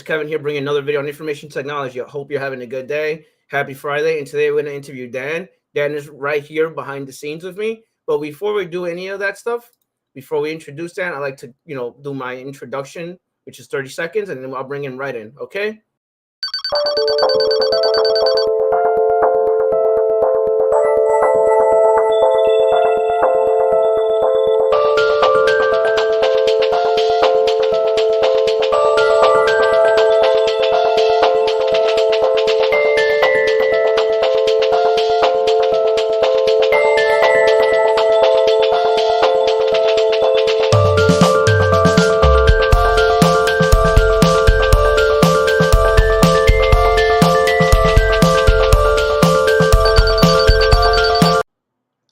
Kevin here bringing another video on information technology. I hope you're having a good day. Happy Friday. And today we're going to interview Dan. Dan is right here behind the scenes with me. But before we do any of that stuff, before we introduce Dan, I like to, do my introduction, which is 30 seconds, and then I'll bring him right in. Okay?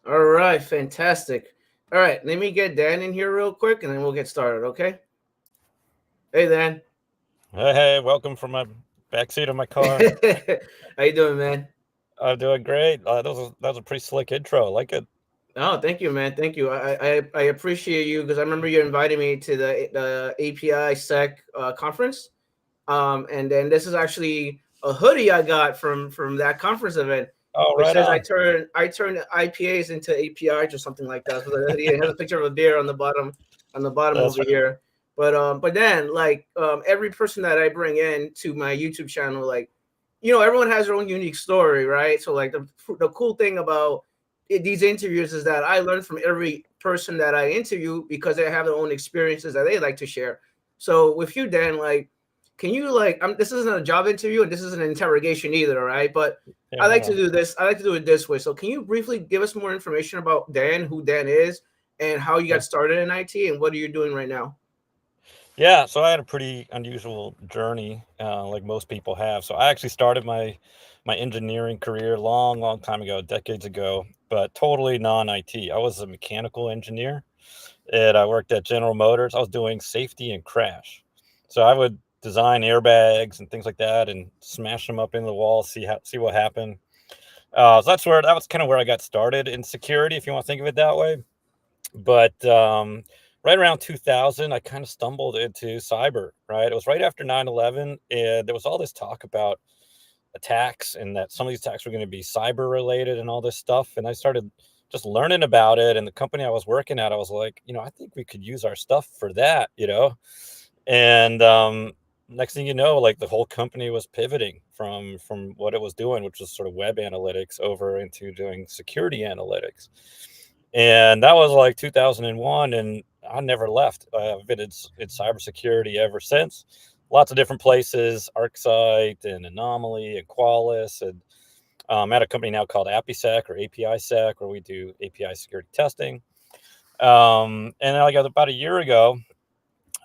All right, fantastic. All right, let me get Dan in here real quick, and then we'll get started. Okay? Hey, Dan. Hey, welcome from my backseat of my car. How you doing, man? I'm doing great. That was a pretty slick intro. I like it. Oh, thank you, man. Thank you. I appreciate you because I remember you invited me to the API Sec conference. And then this is actually a hoodie I got from that conference event, Oh, which right says on. I turn IPAs into APIs or something like that. So the hoodie it has a picture of a beer on the bottom That's over right. here. But then every person that I bring in to my YouTube channel, everyone has their own unique story, right? So like the cool thing about these interviews is that I learn from every person that I interview because they have their own experiences that they like to share. So with you, Dan, can you this isn't a job interview and this isn't an interrogation either, right? But Yeah, I right like to on. do this. I like to do it this way. So can you briefly give us more information about Dan, who Dan is, and how you got Okay. started in IT, and what are you doing right now? Yeah, so I had a pretty unusual journey, like most people have. So I actually started my engineering career long, long time ago, decades ago, but totally non-IT. I was a mechanical engineer, and I worked at General Motors. I was doing safety and crash. So I would design airbags and things like that, and smash them up into the wall, see what happened. So that was kind of where I got started in security, if you want to think of it that way. But right around 2000, I kind of stumbled into cyber. Right, it was right after 9/11, and there was all this talk about attacks, and that some of these attacks were going to be cyber related and all this stuff. And I started just learning about it. And the company I was working at, I was like, I think we could use our stuff for that. And next thing you know, like the whole company was pivoting from what it was doing, which was sort of web analytics, over into doing security analytics. And that was like 2001, and I never left. I've been in cybersecurity ever since. Lots of different places, ArcSight and Anomaly and Qualys, and at a company now called AppSec or API Sec, where we do API security testing. And then like about a year ago,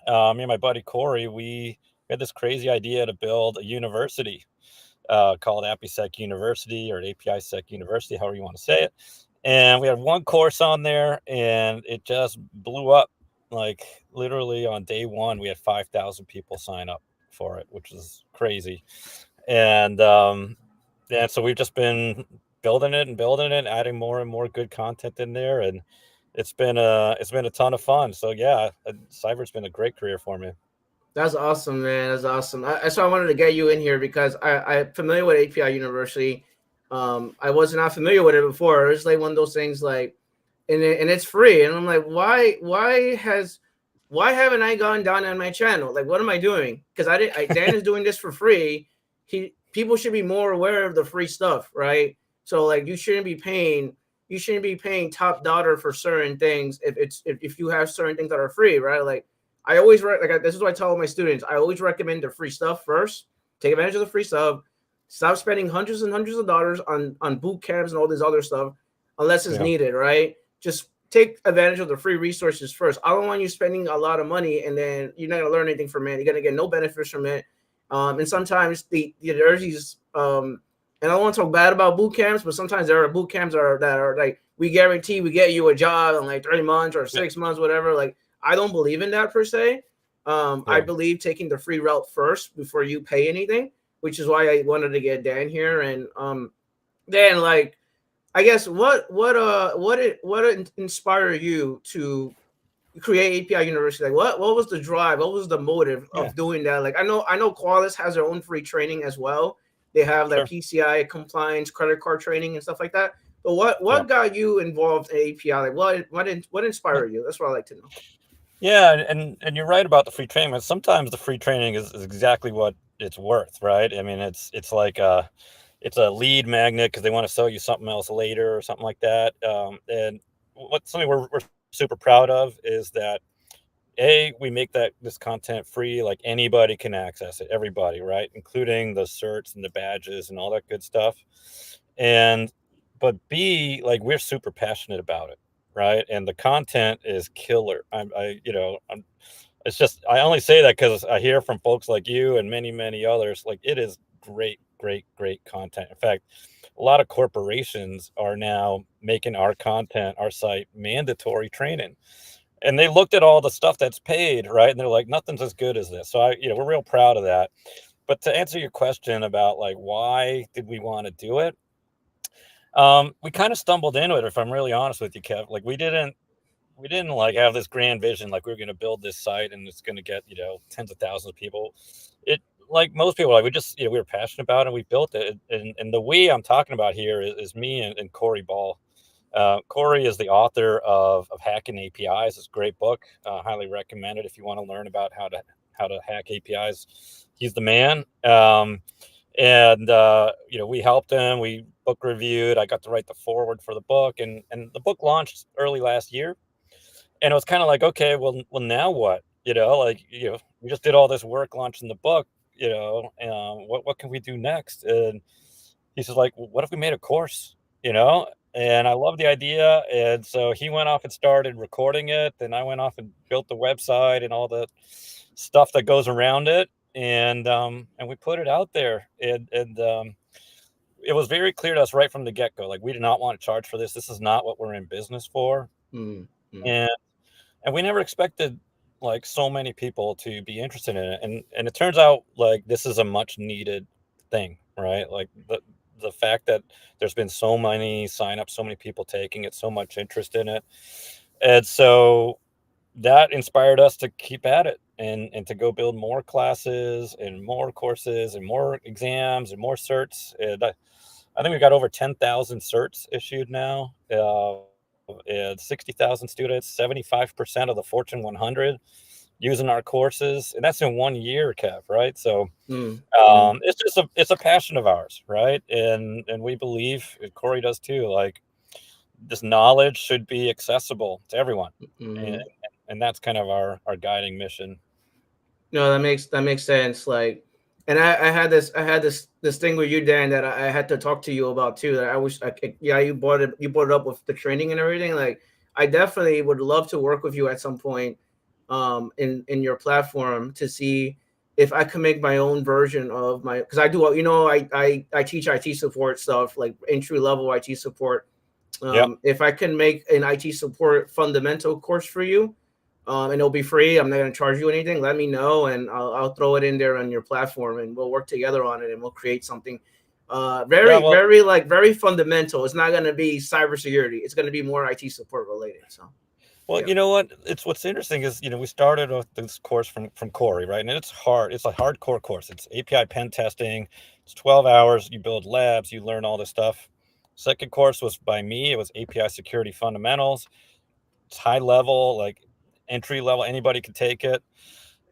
me and my buddy Corey, we had this crazy idea to build a university called AppSec University or API Sec University, however you want to say it. And we had one course on there, and it just blew up. Like literally on day one, we had 5,000 people sign up for it, which is crazy. And so we've just been building it, adding more and more good content in there, and it's been a ton of fun. So yeah, cyber's been a great career for me. That's awesome, man. That's awesome. So I wanted to get you in here because I'm familiar with API University. I was not familiar with it before. It's like one of those things and it's free. And I'm like, why haven't I gone down on my channel? Like, what am I doing? Because Dan is doing this for free. People should be more aware of the free stuff, right? So like, you shouldn't be paying top dollar for certain things if you have certain things that are free, right? Like I always this is what I tell my students. I always recommend the free stuff first. Take advantage of the free stuff. Stop spending hundreds and hundreds of dollars on boot camps and all this other stuff unless it's Yeah, needed, right? Just take advantage of the free resources first. I don't want you spending a lot of money and then you're not gonna learn anything from it. You're gonna get no benefits from it. And sometimes there's these and I don't want to talk bad about boot camps, but sometimes there are boot camps that are like we guarantee we get you a job in like 3 months or yeah, 6 months, whatever. Like I don't believe in that per se. I yeah. believe taking the free route first before you pay anything, which is why I wanted to get Dan here. And Dan, I guess what inspired you to create API University? Like, what was the drive? What was the motive Yeah, of doing that? Like, I know Qualys has their own free training as well. They have that sure. PCI compliance, credit card training, and stuff like that. But Yeah. what got you involved in API? Like, what inspired you? That's what I like to know. Yeah, and you're right about the free training. But sometimes the free training is exactly what it's worth, right? I mean, it's like it's a lead magnet because they want to sell you something else later or something like that. And what something we're super proud of is that we make that this content free, like anybody can access it, everybody, right, including the certs and the badges and all that good stuff. And but B, like we're super passionate about it, right? And the content is killer. It's just I only say that because I hear from folks like you and many others, like it is great content. In fact, a lot of corporations are now making our content, our site mandatory training, and they looked at all the stuff that's paid, right? And they're like, nothing's as good as this. So we're real proud of that. But to answer your question about like why did we want to do it, we kind of stumbled into it. If I'm really honest with you, Kev, like we didn't like have this grand vision, like we were going to build this site and it's going to get tens of thousands of people. It like most people, like we just we were passionate about it and we built it. And the we I'm talking about here is me and Corey Ball. Corey is the author of Hacking APIs. It's a great book. Highly recommend it if you want to learn about how to hack APIs. He's the man. And we helped him. We book reviewed. I got to write the foreword for the book, and the book launched early last year. And it was kind of like, okay, well, now what? We just did all this work launching the book. What can we do next? And he says, like, well, what if we made a course? And I love the idea. And so he went off and started recording it. Then I went off and built the website and all the stuff that goes around it. And we put it out there. And it was very clear to us right from the get-go. Like, we do not want to charge for this. This is not what we're in business for. Mm-hmm. And we never expected like so many people to be interested in it. And it turns out like this is a much needed thing, right? Like the fact that there's been so many signups, so many people taking it, so much interest in it. And so that inspired us to keep at it and to go build more classes and more courses and more exams and more certs. And I think we've got over 10,000 certs issued now. And 60,000 students, 75% of the Fortune 100 using our courses, and that's in 1 year, Kev. Right? So Mm-hmm. it's a passion of ours, right? And we believe, and Corey does too, like this knowledge should be accessible to everyone, and Mm-hmm. and that's kind of our guiding mission. No, that makes sense. Like, and I had this thing with you, Dan, that I had to talk to you about too. That I wish, yeah, you brought it up with the training and everything. Like, I definitely would love to work with you at some point, in your platform to see if I can make my own version of my, because I do, I teach IT support stuff, like entry level IT support. Yep. If I can make an IT support fundamental course for you, and it'll be free. I'm not going to charge you anything. Let me know, and I'll throw it in there on your platform, and we'll work together on it, and we'll create something Yeah. very, Well, very, like, very fundamental. It's not going to be cybersecurity. It's going to be more IT support related. So, Well, yeah. you know what? What's interesting is we started with this course from Corey, right? And it's hard. It's a hardcore course. It's API pen testing. It's 12 hours. You build labs. You learn all this stuff. Second course was by me. It was API security fundamentals. It's high level, like entry level. Anybody could take it.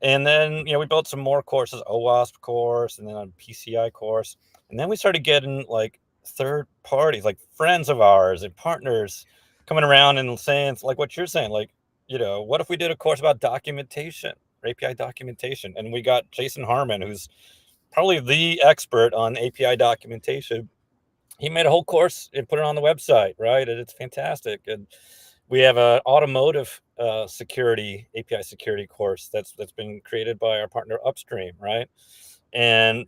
And then we built some more courses, OWASP course, and then a PCI course. And then we started getting like third parties, like friends of ours and partners coming around and saying like what you're saying, like, what if we did a course about documentation, API documentation? And we got Jason Harmon, who's probably the expert on API documentation. He made a whole course and put it on the website, right? And it's fantastic. And we have an automotive security API security course that's been created by our partner Upstream, right? And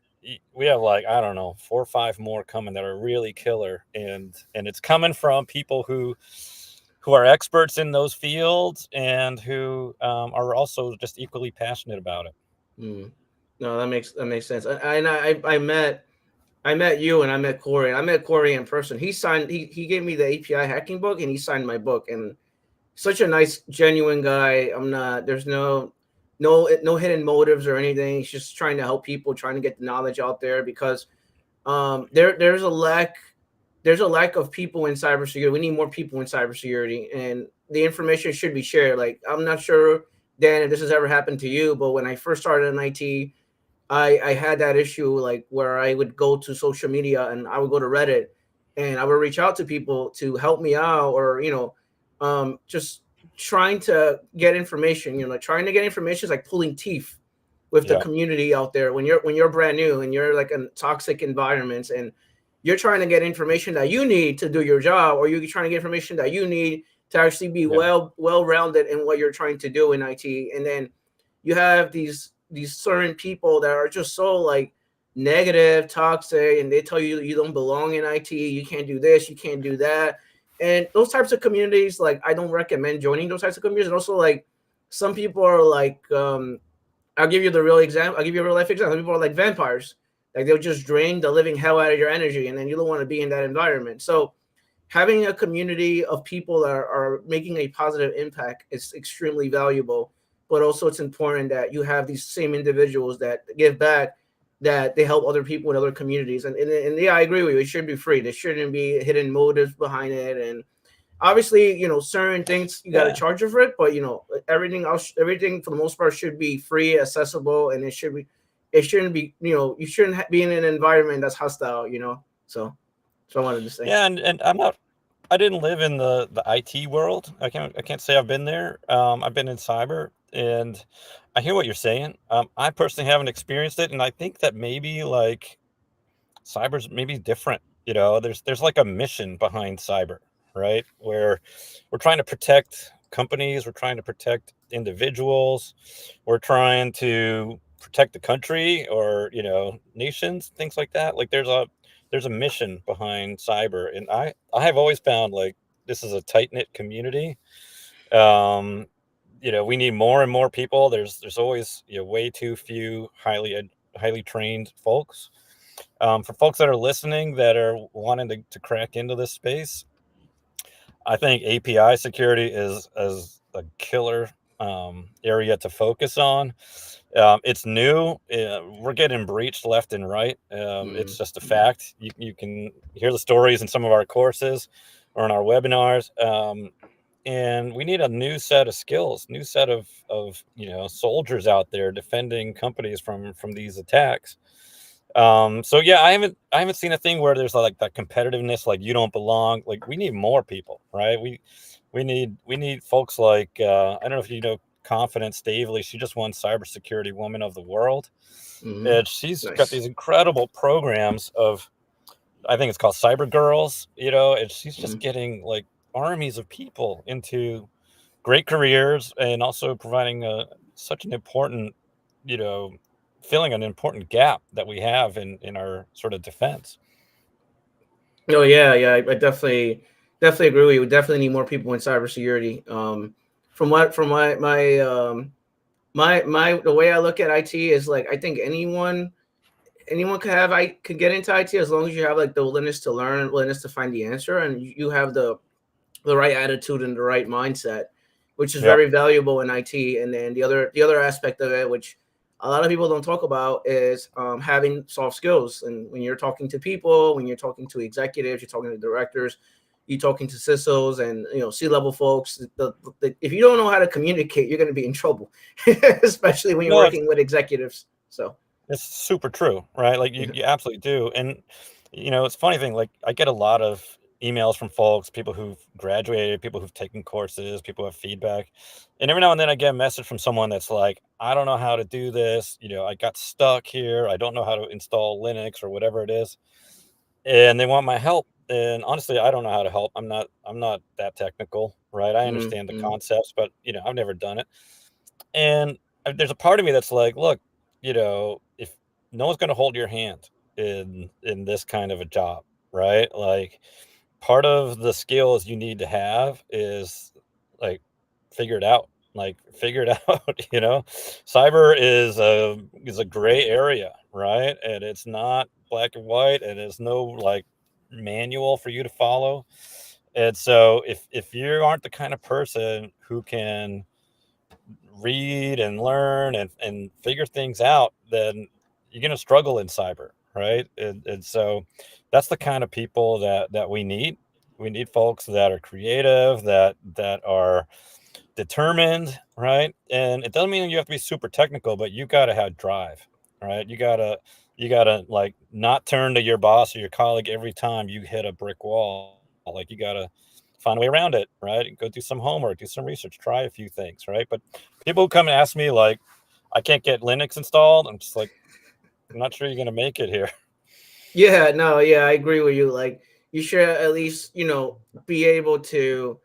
we have like, I don't know, 4 or 5 more coming that are really killer, and it's coming from people who are experts in those fields and who are also just equally passionate about it. Mm. No, that makes sense. I met you, and I met Corey. I met Corey in person. He gave me the API hacking book, and he signed my book. And such a nice, genuine guy. I'm not. There's no hidden motives or anything. He's just trying to help people, trying to get the knowledge out there because there's a lack of people in cybersecurity. We need more people in cybersecurity, and the information should be shared. Like I'm not sure, Dan, if this has ever happened to you, but when I first started in IT, I had that issue like where I would go to social media and I would go to Reddit and I would reach out to people to help me out or just trying to get information. Trying to get information is like pulling teeth with the Yeah. community out there when you're brand new and you're like in toxic environments and you're trying to get information that you need to do your job or you're trying to get information that you need to actually be Yeah. well rounded in what you're trying to do in IT. And then you have these certain people that are just so like negative, toxic, and they tell you you don't belong in IT, you can't do this, you can't do that. And those types of communities, like I don't recommend joining those types of communities. And also like some people are like I'll give you the real example. I'll give you a real life example. Some people are like vampires. Like they'll just drain the living hell out of your energy, and then you don't want to be in that environment. So having a community of people that are making a positive impact is extremely valuable. But also it's important that you have these same individuals that give back, that they help other people in other communities. And yeah, I agree with you. It should be free. There shouldn't be hidden motives behind it. And obviously, certain things you got to Yeah. charge for it, but everything else, everything for the most part should be free, accessible, and it shouldn't be, you shouldn't be in an environment that's hostile. So I wanted to say. Yeah, and I didn't live in the IT world. I can't say I've been there. I've been in cyber, and I hear what you're saying. I personally haven't experienced it, and I think that maybe like cyber's maybe different. There's like a mission behind cyber, right? Where we're trying to protect companies, we're trying to protect individuals, we're trying to protect the country or nations, things like that. Like there's a mission behind cyber, and I have always found like this is a tight knit community. Um, we need more and more people. There's always way too few highly trained folks. For folks that are listening that are wanting to crack into this space, I think API security is a killer area to focus on. It's new. We're getting breached left and right. It's Mm, just a fact. You can hear the stories in some of our courses or in our webinars. And we need a new set of skills, new set of soldiers out there defending companies from these attacks. So yeah, I haven't seen a thing where there's like that competitiveness, like you don't belong. Like we need more people, right? We need folks like I don't know if you know Confidence Stavely. She just won Cybersecurity Woman of the World, mm, and she's got nice. these incredible programs of, I think it's called Cyber Girls, and she's just Mm. getting like armies of people into great careers and also providing such an important, you know, filling an important gap that we have in our sort of defense. Oh yeah, yeah. I definitely agree with you. We definitely need more people in cybersecurity. From my the way I look at IT is like I think anyone could get into IT as long as you have like the willingness to learn, willingness to find the answer, and you have the right attitude and the right mindset, which is Yep. very valuable in IT. And then the other aspect of it, which a lot of people don't talk about, is having soft skills. And when you're talking to people, when you're talking to executives, you're talking to directors, you're talking to CISOs and C-level folks. If you don't know how to communicate, you're going to be in trouble, especially when you're No, it's working with executives. So it's super true, right? Like you, yeah. you absolutely do. And it's a funny thing. Like I get a lot of emails from folks, people who've graduated, people who've taken courses, people who have feedback, and every now and then I get a message from someone that's like, I don't know how to do this. I got stuck here. I don't know how to install Linux or whatever it is, and they want my help. And honestly, I don't know how to help. I'm not that technical, right? I understand the Mm-hmm. concepts, but I've never done it. And there's a part of me that's like, look, if no one's going to hold your hand in this kind of a job, right? Like part of the skills you need to have is like figure it out. Like figure it out, Cyber is a gray area, right? And it's not black and white, and there's no like manual for you to follow. And so if you aren't the kind of person who can read and learn and figure things out, then you're going to struggle in cyber, right? And so that's the kind of people that we need. We need folks that are creative, that are determined, right? And it doesn't mean you have to be super technical, but you got to have drive, right? You gotta like not turn to your boss or your colleague every time you hit a brick wall. Like, you gotta find a way around it, right? Go do some homework, do some research, try a few things, right? But people who come and ask me like, I can't get Linux installed, I'm just like, I'm not sure you're gonna make it here. Yeah, no, yeah, I agree with you. Like, you should at least, be able to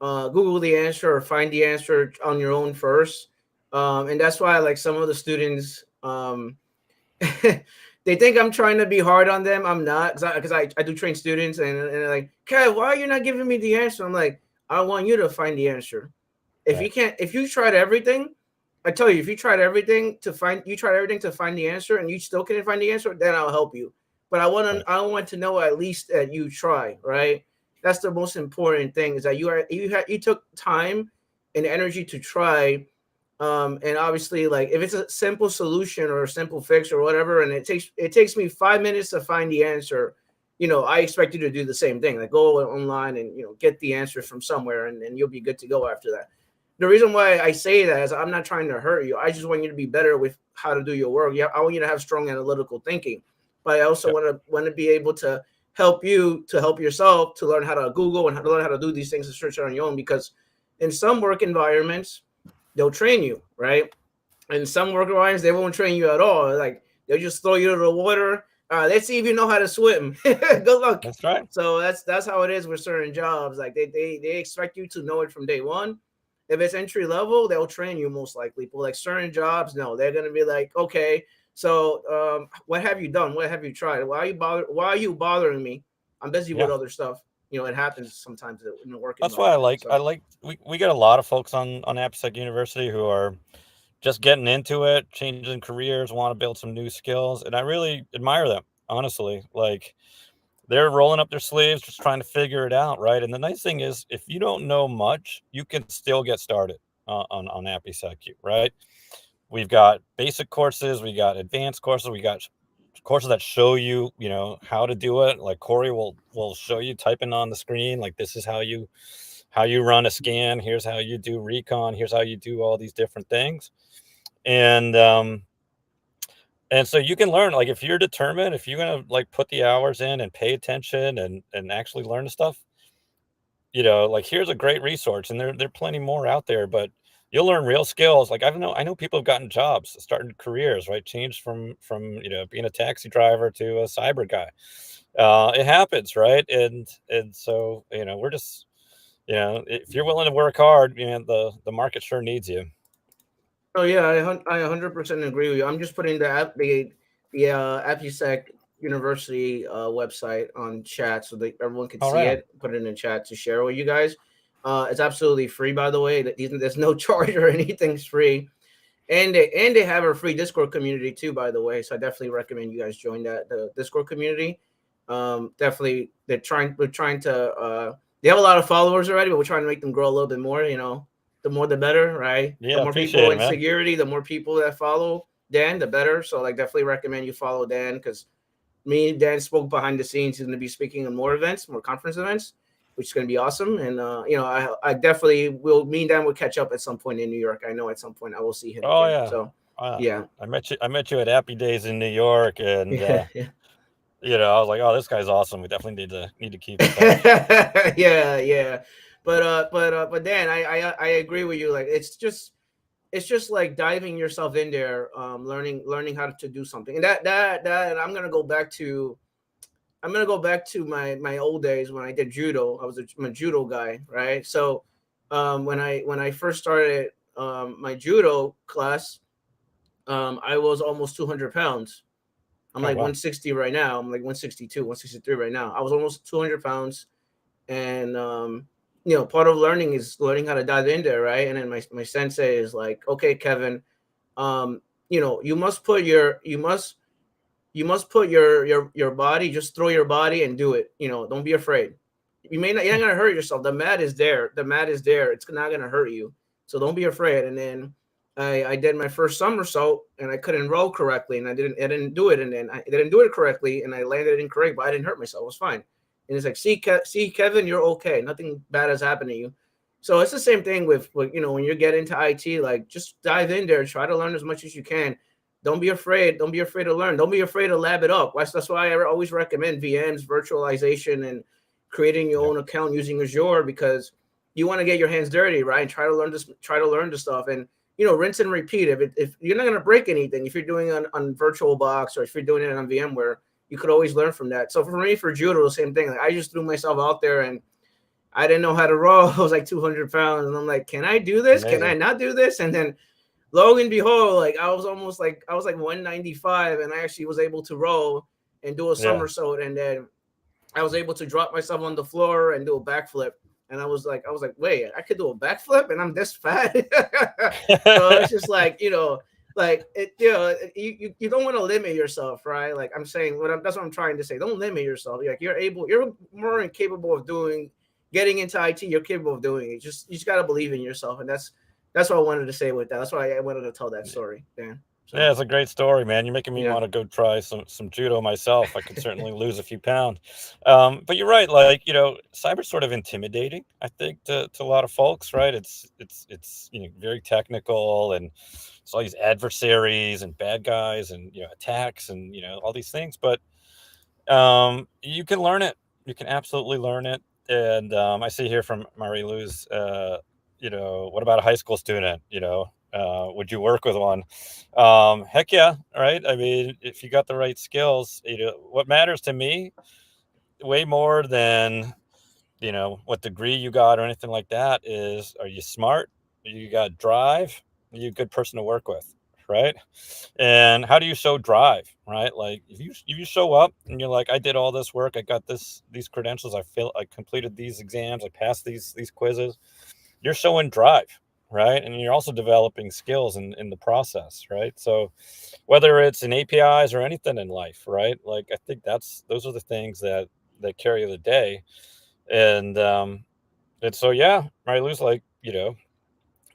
Google the answer or find the answer on your own first. And that's why, like, some of the students, they think I'm trying to be hard on them. I'm not, because I do train students, and they're like, Kev, why are you not giving me the answer? I'm like, I want you to find the answer. If you Right. can't, if you tried everything, I tell you, if you tried everything to find, you tried everything to find the answer, and you still couldn't find the answer, then I'll help you. But Right. I want to know at least that you try, right? That's the most important thing, is that you took time and energy to try. And obviously, like, if it's a simple solution or a simple fix or whatever, and it takes me 5 minutes to find the answer, I expect you to do the same thing. Like, go online and get the answer from somewhere, and you'll be good to go after that. The reason why I say that is I'm not trying to hurt you. I just want you to be better with how to do your work. Yeah, I want you to have strong analytical thinking, but I also Yep. want to be able to help you to help yourself to learn how to Google and how to learn how to do these things and search it on your own. Because in some work environments, they'll train you, right? And some work environments, they won't train you at all. Like, they'll just throw you to the water. Let's see if you know how to swim. Good luck. That's right. So that's how it is with certain jobs. Like, they expect you to know it from day one. If it's entry level, they'll train you most likely. But like certain jobs, no, they're gonna be like, okay, so what have you done? What have you tried? Why are you bothering me? I'm busy with Yeah. other stuff. It happens sometimes in the work That's why environment. I So like we get a lot of folks on AppSec University who are just getting into it, changing careers, want to build some new skills, and I really admire them, honestly. Like, they're rolling up their sleeves, just trying to figure it out, right? And the nice thing is, if you don't know much, you can still get started on AppSec, right? We've got basic courses, we got advanced courses, we got courses that show you, how to do it. Like, Corey will show you typing on the screen, like, this is how you run a scan. Here's how you do recon. Here's how you do all these different things. And so you can learn, like, if you're determined, if you're gonna like put the hours in and pay attention and actually learn the stuff, like, here's a great resource, and there are plenty more out there. But you'll learn real skills. Like, I know people have gotten jobs, starting careers, right? Changed from being a taxi driver to a cyber guy. It happens, right? And so we're just if you're willing to work hard, the market sure needs you. Oh yeah, I 100% agree with you. I'm just putting the AppSec University website on chat so that everyone can All see right on. it. Put it in chat to share with you guys. It's absolutely free, by the way. There's no charge or anything's free, and they have a free Discord community too, by the way. So I definitely recommend you guys join the Discord community. Definitely, we're trying to. They have a lot of followers already, but we're trying to make them grow a little bit more. The more the better, right? The Yeah, more appreciate people it, in man. security, the more people that follow Dan, the better. So like, definitely recommend you follow Dan, because me and Dan spoke behind the scenes. He's going to be speaking at more events, more conference events, which is going to be awesome. And I definitely will. Me and Dan will catch up at some point in New York. I know at some point I will see him Oh again. yeah. So uh, yeah, I met you at Appy Days in New York, and yeah, yeah. I was like, oh, this guy's awesome. We definitely need to keep in touch. Yeah, yeah. But Dan, I agree with you. Like, it's just like diving yourself in there, learning how to do something. And that I'm gonna go back to my old days when I did judo. I'm a judo guy, right? So when I first started my judo class, I was almost 200 pounds. I'm Oh like wow. 160 right now. I'm like 162, 163 right now. I was almost 200 pounds. And part of learning is learning how to dive in there, right? And then my sensei is like, okay, Kevin, you must put your body, just throw your body and do it. Don't be afraid. you're not gonna hurt yourself. The mat is there. The mat is there. It's not gonna hurt you. So don't be afraid. And then I did my first somersault and I couldn't roll correctly and I didn't do it and then I didn't do it correctly and I landed it incorrect, but I didn't hurt myself. It was fine. And it's like, see, Kevin, you're okay. Nothing bad has happened to you. So it's the same thing with when you get into IT, like just dive in there, try to learn as much as you can. Don't be afraid. Don't be afraid to learn. Don't be afraid to lab it up. That's why I always recommend VMs, virtualization, and creating your Yeah. own account using Azure because you want to get your hands dirty, right? And try to learn this, try to learn the stuff, and rinse and repeat. If you're not gonna break anything, if you're doing it on VirtualBox or if you're doing it on VMware, you could always learn from that. So for me, for judo, the same thing. Like I just threw myself out there and I didn't know how to row. I was like 200 pounds, and I'm like, can I do this? Can I Amazing. not do this? And then lo and behold, like I was like 195, and I actually was able to row and do a Yeah. somersault, and then I was able to drop myself on the floor and do a backflip. And I was like, wait, I could do a backflip, and I'm this fat. So it's just like like it, you don't want to limit yourself, right? Like I'm saying, that's what I'm trying to say. Don't limit yourself. Like you're more incapable of getting into IT. You're capable of doing it. You just gotta believe in yourself, and that's what I wanted to say with that. That's why I wanted to tell that story, Dan. So Yeah, it's a great story, man. You're making me yeah, want to go try some judo myself. I could certainly lose a few pounds. But you're right, like, cyber's sort of intimidating, I think, to a lot of folks, right? It's very technical and it's all these adversaries and bad guys and attacks and all these things. But you can learn it. You can absolutely learn it. And I see here from Marie Lou's, what about a high school student? Would you work with one? Heck yeah, right? I mean, if you got the right skills, what matters to me way more than, what degree you got or anything like that is, are you smart? You got drive? Are you a good person to work with? Right. And how do you show drive? Right. Like if you show up and you're like, I did all this work, I got these credentials, I completed these exams, I passed these quizzes, you're showing drive, right? And you're also developing skills in the process, right? So whether it's in APIs or anything in life, right? Like I think those are the things that carry the day. And so yeah, right, Lou's like,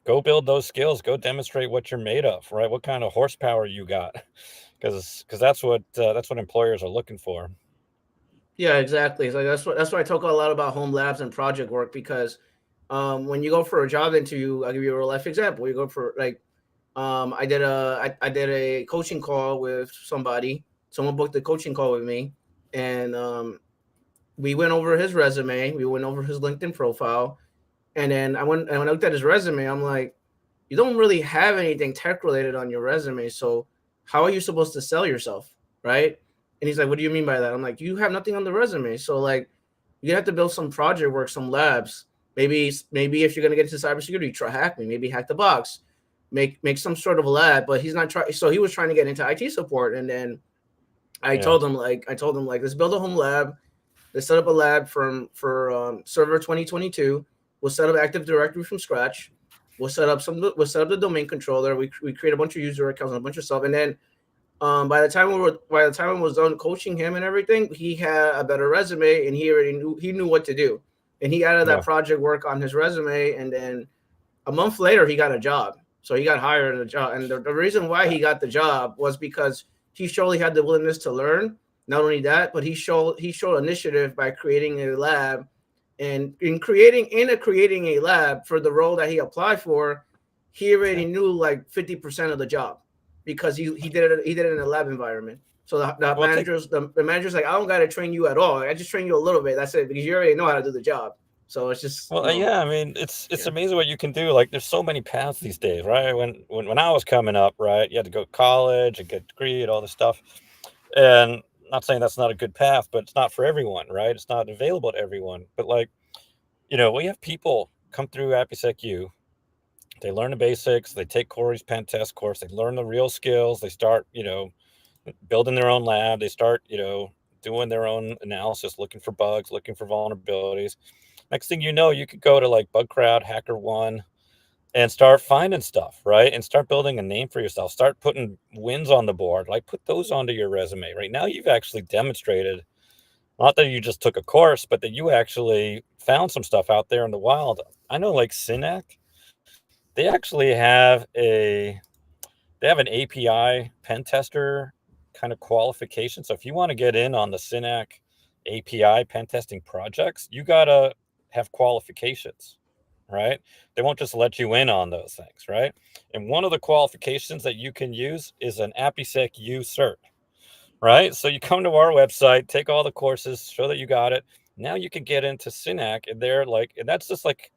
go build those skills, go demonstrate what you're made of, right? What kind of horsepower you got. Because that's what employers are looking for. yeah, exactly. So that's why I talk a lot about home labs and project work because when you go for a job interview, I'll give you a real life example. You go for like I did a coaching call with somebody. Someone booked a coaching call with me, and we went over his resume. We went over his LinkedIn profile, and then when I looked at his resume, I'm like, you don't really have anything tech related on your resume. So how are you supposed to sell yourself, right? And he's like, what do you mean by that? I'm like, you have nothing on the resume. So like, you have to build some project work, some labs. Maybe if you're gonna get into cybersecurity, try hack me. Maybe hack the box, make some sort of lab. But he's not trying. So he was trying to get into IT support, and then Yeah. I told him like, let's build a home lab. Let's set up a lab for server 2022. We'll set up Active Directory from scratch. We'll set up the domain controller. We create a bunch of user accounts and a bunch of stuff, and then by the time I was done coaching him and everything, he had a better resume and he knew what to do, and he added that Yeah. project work on his resume, and then a month later he got a job. So he got hired at a job, and the reason why he got the job was because he surely had the willingness to learn. Not only that, but he showed initiative by creating a lab, and in creating a lab for the role that he applied for, he Yeah. already knew like 50% of the job because he did it in a lab environment. So the Well, take managers the managers like, I don't got to train you at all. I just train you a little bit. That's it, because you already know how to do the job. So it's just Well, yeah, I mean, it's yeah. amazing what you can do. Like, there's so many paths these days, right? When I was coming up, right, you had to go to college and get a degree and all this stuff. And not saying that's not a good path, but it's not for everyone, right? It's not available to everyone. But like, we have people come through AppSecU, they learn the basics, they take Corey's pen test course, they learn the real skills, they start, building their own lab, they start, doing their own analysis, looking for bugs, looking for vulnerabilities. Next thing you know, you could go to like BugCrowd, HackerOne, and start finding stuff, right? And start building a name for yourself. Start putting wins on the board. Like put those onto your resume. Right now, you've actually demonstrated Not that you just took a course, but that you actually found some stuff out there in the wild. I know like Synac, they actually they have an API pen tester kind of qualification. So if you want to get in on the Synac API pen testing projects, you gotta have qualifications, right? They won't just let you in on those things, right? And one of the qualifications that you can use is an AppSec U cert, right? So you come to our website, take all the courses, show that you got it. Now you can get into Synac, and they're like, and that's just like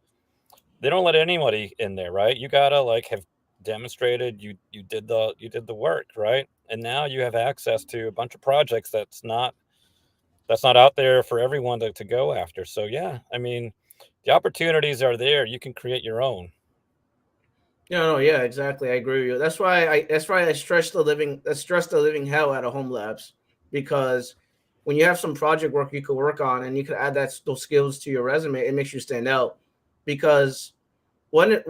they don't let anybody in there, right? You gotta like have demonstrated you did the work, right? And now you have access to a bunch of projects that's not out there for everyone to go after. So yeah, I mean, the opportunities are there. You can create your own. No, no, yeah, exactly. I agree with you. That's why I stress the living hell out of home labs, because when you have some project work you could work on and you could add those skills to your resume, it makes you stand out. Because I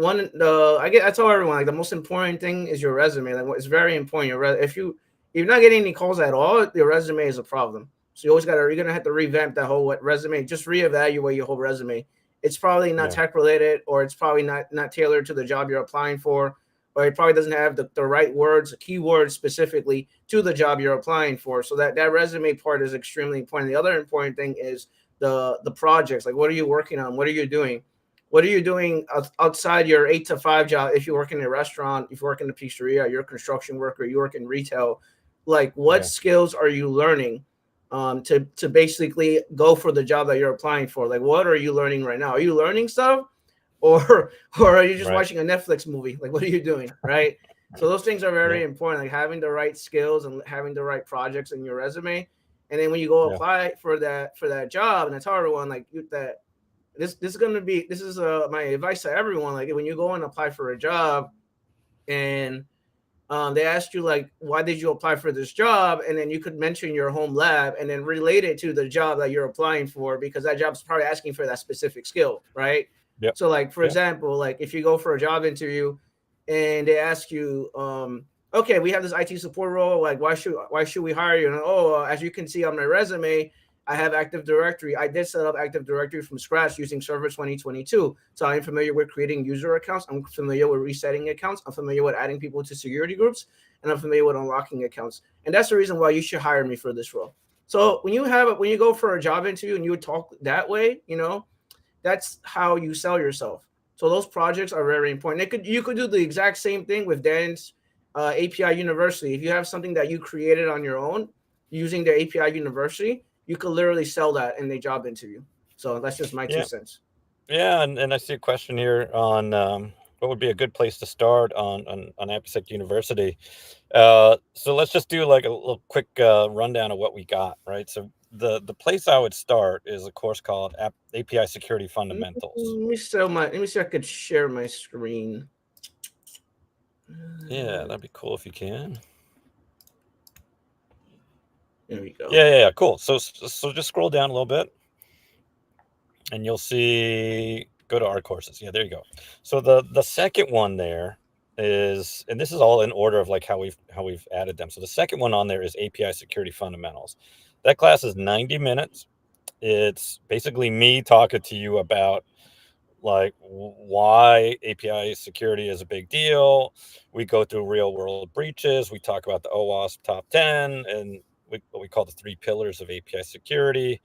tell everyone, like, the most important thing is your resume. Like, it's very important. If you're not getting any calls at all, your resume is a problem. So you're gonna have to revamp that whole resume. Just reevaluate your whole resume. It's probably not Yeah, tech related, or it's probably not tailored to the job you're applying for, or it probably doesn't have the right words, keywords specifically to the job you're applying for. So that resume part is extremely important. The other important thing is the projects. Like, what are you working on? What are you doing? What are you doing outside your 8 to 5 job? If you work in a restaurant, if you work in a pizzeria, you're a construction worker, you work in retail, like, what yeah, skills are you learning to basically go for the job that you're applying for? Like, what are you learning right now? Are you learning stuff, or or are you just right. watching a Netflix movie? Like, what are you doing, right? So those things are Yeah, very important, like having the right skills and having the right projects in your resume. And then when you go yeah, apply for that job, and I tell everyone, like, that this is my advice to everyone. Like, when you go and apply for a job, and they asked you, like, why did you apply for this job, and then you could mention your home lab and then relate it to the job that you're applying for, because that job's probably asking for that specific skill, right? yep, So, like, for yep, example, like, if you go for a job interview and they ask you, okay, we have this IT support role, like, why should we hire you? And, oh, as you can see on my resume, I have Active Directory. I did set up Active Directory from scratch using Server 2022. So I'm familiar with creating user accounts. I'm familiar with resetting accounts. I'm familiar with adding people to security groups, and I'm familiar with unlocking accounts. And that's the reason why you should hire me for this role. So when you go for a job interview and you talk that way, that's how you sell yourself. So those projects are very important. You could do the exact same thing with Dan's API University. If you have something that you created on your own using the API University, you could literally sell that in a job interview. So that's just my two yeah, cents. yeah. And I see a question here on what would be a good place to start on AppSec University. So let's just do like a little quick rundown of what we got, right? So the place I would start is a course called API Security Fundamentals. Let me see if I could share my screen. Yeah, that'd be cool if you can. There we go. Yeah, yeah, yeah, cool. So just scroll down a little bit, and you'll see go to our courses. Yeah, there you go. So the second one there is, and this is all in order of like how we've added them. So the second one on there is API Security Fundamentals. That class is 90 minutes. It's basically me talking to you about like why API security is a big deal. We go through real world breaches. We talk about the OWASP top 10 and what we call the three pillars of API security,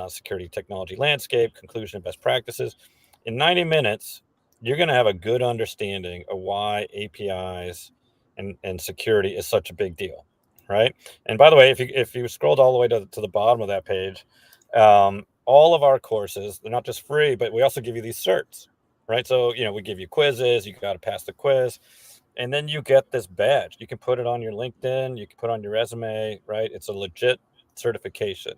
security technology landscape, conclusion and best practices. In 90 minutes, you're going to have a good understanding of why APIs and security is such a big deal, right? And by the way, if you scrolled all the way to the bottom of that page, all of our courses, they're not just free, but we also give you these certs, right? So, we give you quizzes, you got to pass the quiz, and then you get this badge. You can put it on your LinkedIn, you can put on your resume, right? It's a legit certification.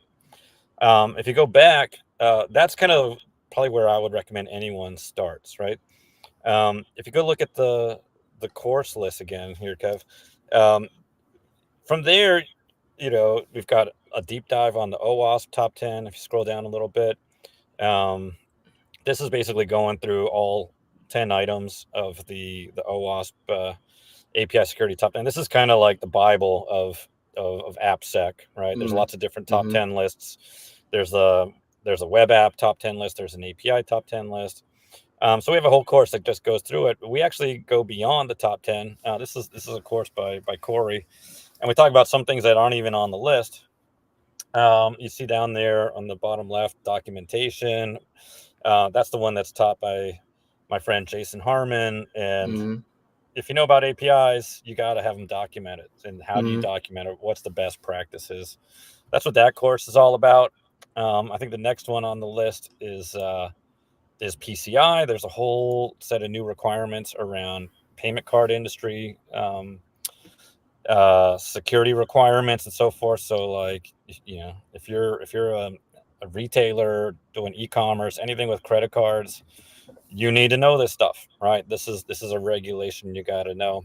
If you go back, that's kind of probably where I would recommend anyone starts, right? If you go look at the course list again here, Kev, um, from there, we've got a deep dive on the OWASP top 10. If you scroll down a little bit, um, this is basically going through all 10 items of the OWASP API security top 10. This is kind of like the Bible of of AppSec, right? There's Mm, lots of different top mm-hmm, 10 lists. There's a web app top 10 list. There's an API top 10 list. So we have a whole course that just goes through it. But we actually go beyond the top 10. This is a course by Corey, and we talk about some things that aren't even on the list. You see down there on the bottom left, documentation. That's the one that's taught by my friend Jason Harmon. And mm-hmm, if you know about APIs, you got to have them documented. And how do you mm-hmm. document it? What's the best practices? That's what that course is all about. I think the next one on the list is PCI. There's a whole set of new requirements around payment card industry, security requirements, and so forth. So, like, if you're a retailer doing e-commerce, anything with credit cards, you need to know this stuff, right? This is a regulation you got to know.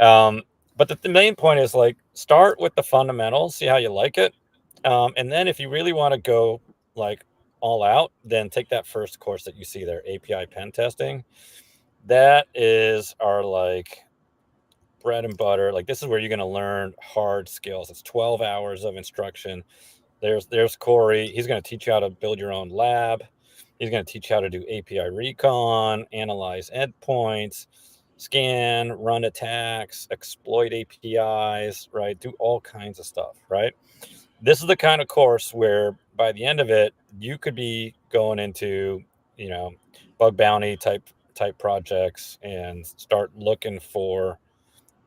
Um, but the main point is, like, start with the fundamentals, see how you like it, and then if you really want to go like all out, then take that first course that you see there, API pen testing. That is our like bread and butter. Like, this is where you're going to learn hard skills. It's 12 hours of instruction. There's Corey. He's going to teach you how to build your own lab. He's going to teach you how to do API recon, analyze endpoints, scan, run attacks, exploit APIs, right? Do all kinds of stuff, right? This is the kind of course where by the end of it, you could be going into, you know, bug bounty type projects and start looking for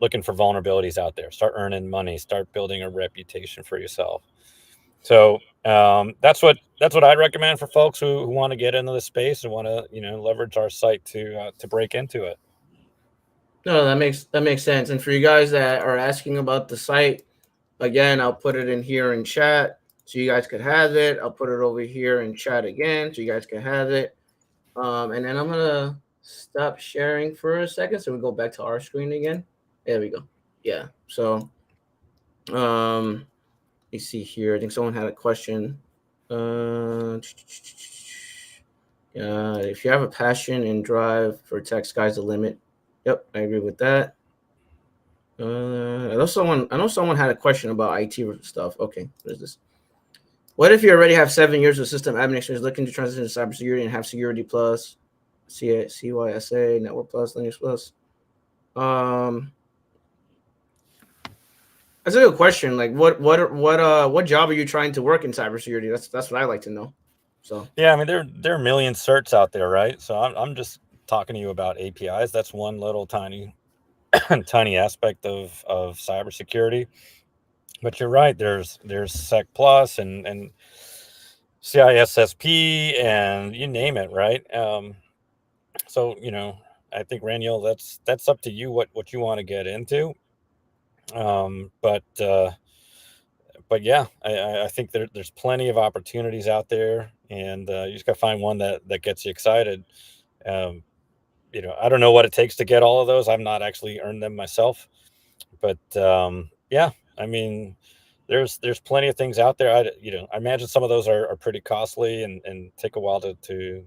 vulnerabilities out there, start earning money, start building a reputation for yourself. So that's what I'd recommend for folks who want to get into the space and want to leverage our site to break into it. No, that makes sense. And for you guys that are asking about the site, again, I'll put it in here in chat so you guys could have it. I'll put it over here in chat again so you guys can have it. And then I'm gonna stop sharing for a second so we go back to our screen again. There we go. Yeah. So um you see here, I think someone had a question. If you have a passion and drive for tech, sky's the limit. Yep, I agree with that. I know someone had a question about IT stuff. Okay, what is this? What if you already have 7 years of system admin experience, looking to transition to cybersecurity and have security plus, CYSA, network plus, Linux plus? Um, that's a good question. Like, what job are you trying to work in cybersecurity? That's what I like to know. So, Yeah, I mean, there are a million certs out there, right? So I'm just talking to you about APIs. That's one little tiny tiny aspect of cybersecurity. But you're right. There's Sec Plus and CISSP and you name it, right? So I think, Raniel, that's up to you what you want to get into. But yeah, I think there's plenty of opportunities out there, and you just got to find one that gets you excited. Um, I don't know what it takes to get all of those. I've not actually earned them myself, but yeah, I mean, there's plenty of things out there. I imagine some of those are pretty costly and take a while to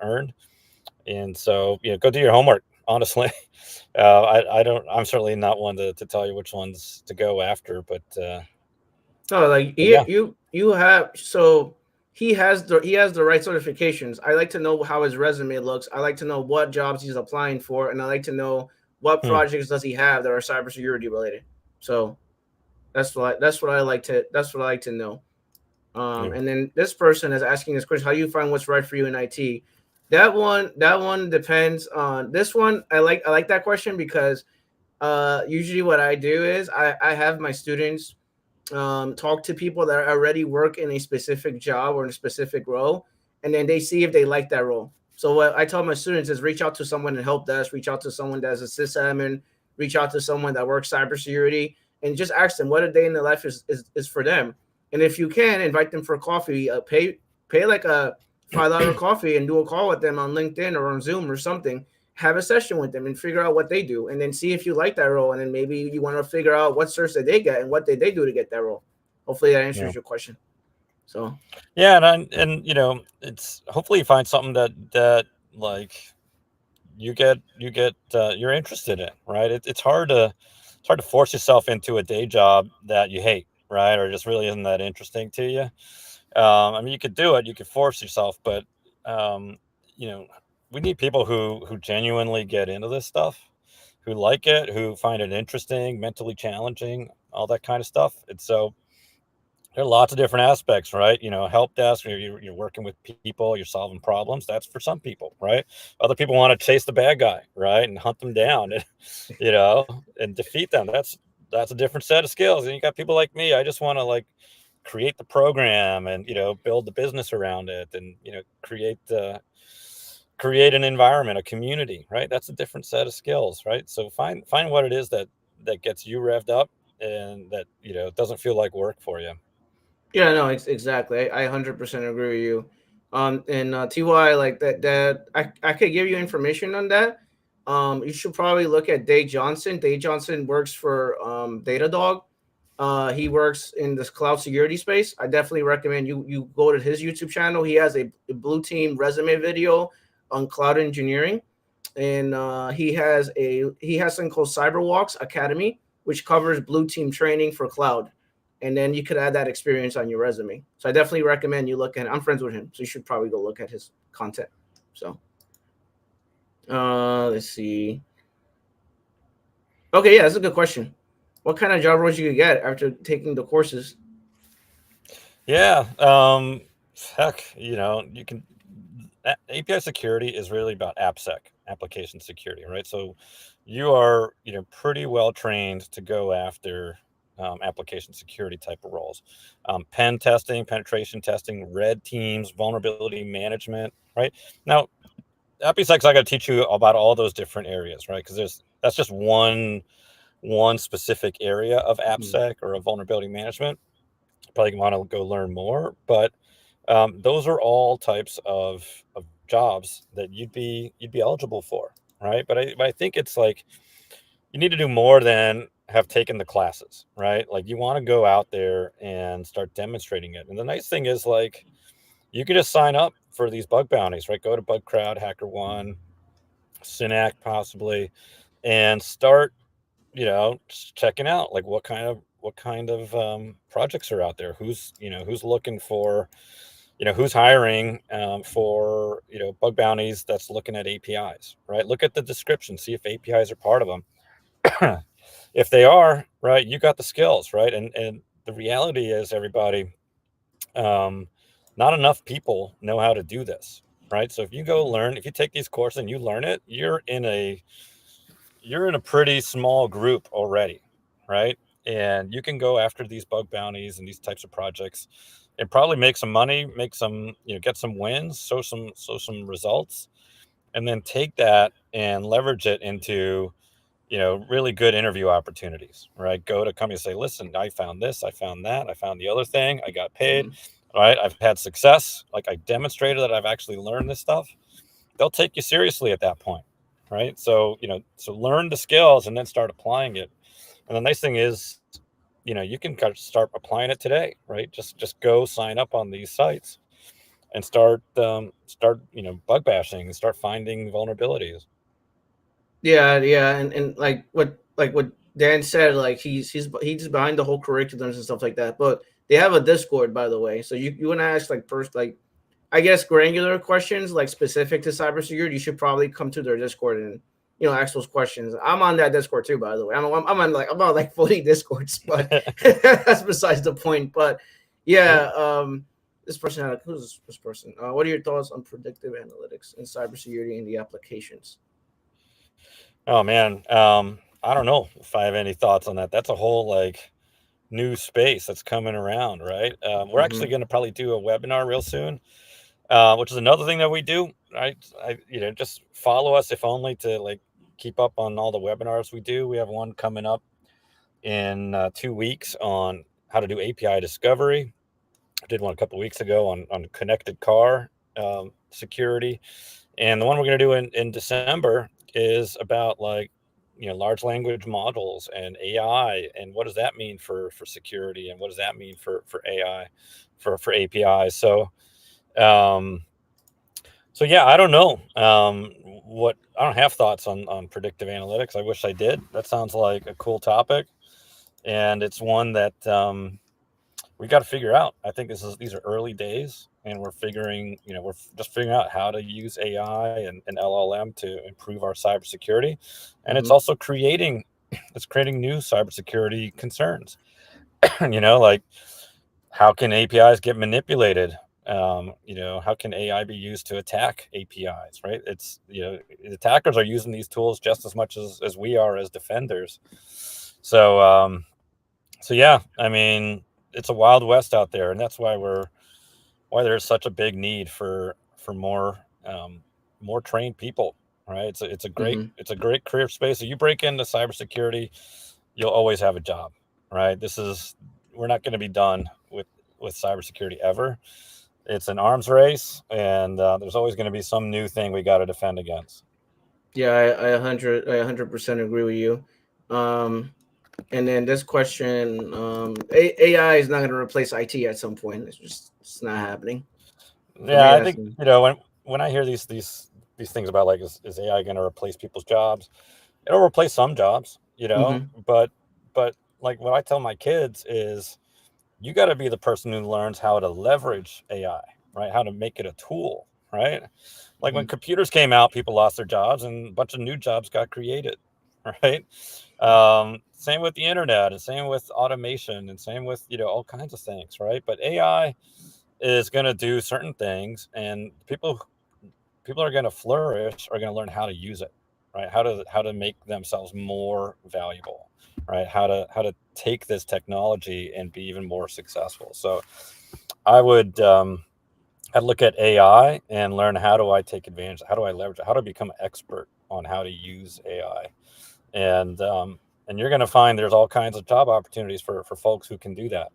earn. And so, go do your homework. Honestly, I don't. I'm certainly not one to tell you which ones to go after, no, like but yeah. you have so he has the right certifications. I like to know how his resume looks. I like to know what jobs he's applying for, and I like to know what Hmm, projects does he have that are cybersecurity related. So that's what I like to know. yeah. And then this person is asking this question: how do you find what's right for you in IT? That one depends on this one. I like that question because usually what I do is I have my students talk to people that already work in a specific job or in a specific role, and then they see if they like that role. So what I tell my students is reach out to someone in help desk, reach out to someone that's a sysadmin, reach out to someone that works cybersecurity, and just ask them what a day in their life is for them. And if you can, invite them for coffee, pay like a $5 coffee and do a call with them on LinkedIn or on Zoom or something. Have a session with them and figure out what they do, and then see if you like that role. And then maybe you want to figure out what certs that they get and what did they do to get that role. Hopefully that Yeah. answers your question. So Yeah, and it's hopefully you find something that like you're interested in, right? It's hard to it's hard to force yourself into a day job that you hate, right? Or just really isn't that interesting to you. I mean, you could do it, you could force yourself, but um, you know, we need people who genuinely get into this stuff, who like it, who find it interesting, mentally challenging, all that kind of stuff. And so there are lots of different aspects, right? Help desk, you're working with people, you're solving problems. That's for some people, right? Other people want to chase the bad guy, right, and hunt them down, and and defeat them. That's a different set of skills. And you got people like me. I just want to like create the program and build the business around it, and create an environment, a community, right? That's a different set of skills, right? So find what it is that gets you revved up and that doesn't feel like work for you. Yeah, no, exactly. I 100% agree with you. And Ty, like that I could give you information on that. You should probably look at Dave Johnson. Dave Johnson works for Datadog. He works in this cloud security space. I definitely recommend you go to his YouTube channel. He has a blue team resume video on cloud engineering, and he has something called Cyberwalks Academy, which covers blue team training for cloud, and then you could add that experience on your resume. So I definitely recommend you look at. I'm friends with him, so you should probably go look at his content. So let's see. Okay, yeah, that's a good question. What kind of job roles you could get after taking the courses? Yeah. Heck, you can. API security is really about AppSec, application security, right? So you are, pretty well trained to go after application security type of roles. Pen testing, penetration testing, red teams, vulnerability management, right? Now, AppSec's I got to teach you about all those different areas, right? Because that's just one specific area of Hmm. AppSec or of vulnerability management. Probably want to go learn more, but those are all types of jobs that you'd be eligible for, right? But I think it's like you need to do more than have taken the classes, right? Like you want to go out there and start demonstrating it. And the nice thing is like you can just sign up for these bug bounties, right? Go to Bug Crowd, HackerOne, Synac possibly, and start just checking out like what kind of projects are out there, who's looking for, who's hiring for bug bounties that's looking at APIs, right? Look at the description, see if APIs are part of them. If they are, right, you got the skills, right? And the reality is, everybody, um, not enough people know how to do this, right? So if you take these courses and you learn it, you're in a pretty small group already, right? And you can go after these bug bounties and these types of projects and probably make some money, make some, get some wins, show some results, and then take that and leverage it into, really good interview opportunities, right? Go to companies and say, listen, I found this, I found that, I found the other thing, I got paid, Hmm. right? I've had success. Like I demonstrated that I've actually learned this stuff. They'll take you seriously at that point, right? So learn the skills and then start applying it. And the nice thing is, you can kind of start applying it today, right? Just go sign up on these sites and start bug bashing and start finding vulnerabilities. Yeah, yeah, and like what Dan said, like he's behind the whole curriculums and stuff like that. But they have a Discord, by the way, so you want to ask like first like I guess granular questions like specific to cybersecurity. You should probably come to their Discord and ask those questions. I'm on that Discord too, by the way. I'm on like 40 Discords, but that's besides the point. But Yeah. yeah, this person who's this person? What are your thoughts on predictive analytics in cybersecurity and the applications? Oh man, I don't know if I have any thoughts on that. That's a whole like new space that's coming around, right? We're actually Hmm. going to probably do a webinar real soon, which is another thing that we do, right? Just follow us if only to like keep up on all the webinars we do. We have one coming up in 2 weeks on how to do API discovery. I did one a couple weeks ago on connected car security, and the one we're going to do in December is about like large language models and AI, and what does that mean for security, and what does that mean for AI, for APIs. So um, So yeah, I don't know. What I don't have thoughts on predictive analytics. I wish I did. That sounds like a cool topic, and it's one that we got to figure out. I think these are early days, and we're just figuring out how to use AI and LLM to improve our cybersecurity, and Hmm. it's creating new cybersecurity concerns. Like how can APIs get manipulated? How can AI be used to attack APIs? Right? Attackers are using these tools just as much as we are as defenders. So yeah, I mean, it's a wild west out there, and that's why there's such a big need for more trained people. Right? Hmm. It's a great career space. If you break into cybersecurity, you'll always have a job. Right? We're not going to be done with cybersecurity ever. It's an arms race, and there's always going to be some new thing we got to defend against. Yeah, I 100% agree with you. Um, and then this question, AI is not going to replace IT at some point. It's not happening for me. Yeah, I That's think when I hear these things about like is AI going to replace people's jobs? It'll replace some jobs, hmm but like what I tell my kids is you got to be the person who learns how to leverage AI, right? How to make it a tool, right? Like when hmm computers came out, people lost their jobs and a bunch of new jobs got created, right? Same with the internet, and same with automation, and same with all kinds of things, right? But AI is going to do certain things, and people are going to flourish are going to learn how to use it, right? How to make themselves more valuable, right? How to take this technology and be even more successful. So I would I'd look at AI and learn, how do I take advantage, how do I leverage it, how do I become an expert on how to use AI. And you're going to find there's all kinds of job opportunities for folks who can do that.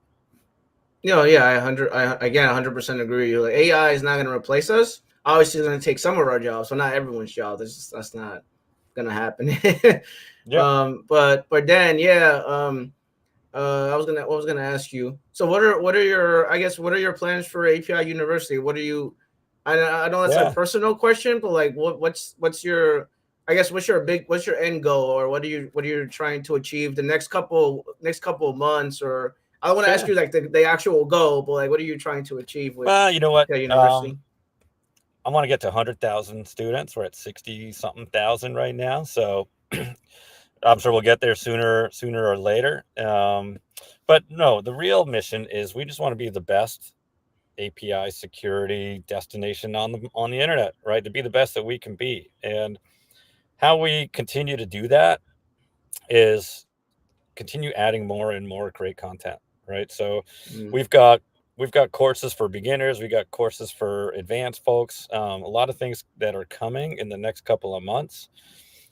Yeah, I again 100% agree with you. Like, AI is not going to replace us. Obviously, it's going to take some of our jobs, so not everyone's job. That's not going to happen. Yeah. But Dan, yeah. I was gonna ask you. So what are your, I guess, what are your plans for API University? What are you? I know that's a Yeah. personal question, but like, what's your, I guess, what's your end goal, or what are you trying to achieve the next couple of months? Or I don't want to ask Sure. you like the actual goal, but like, what are you trying to achieve with Well, you know what, API University? I want to get to 100,000 students. We're at 60 something thousand right now, so I'm sure we'll get there sooner or later. But no, the real mission is we just want to be the best API security destination on the internet, right? To be the best that we can be, and how we continue to do that is continue adding more and more great content, right? So Mm, we've got we've got courses for beginners, we got courses for advanced folks, a lot of things that are coming in the next couple of months.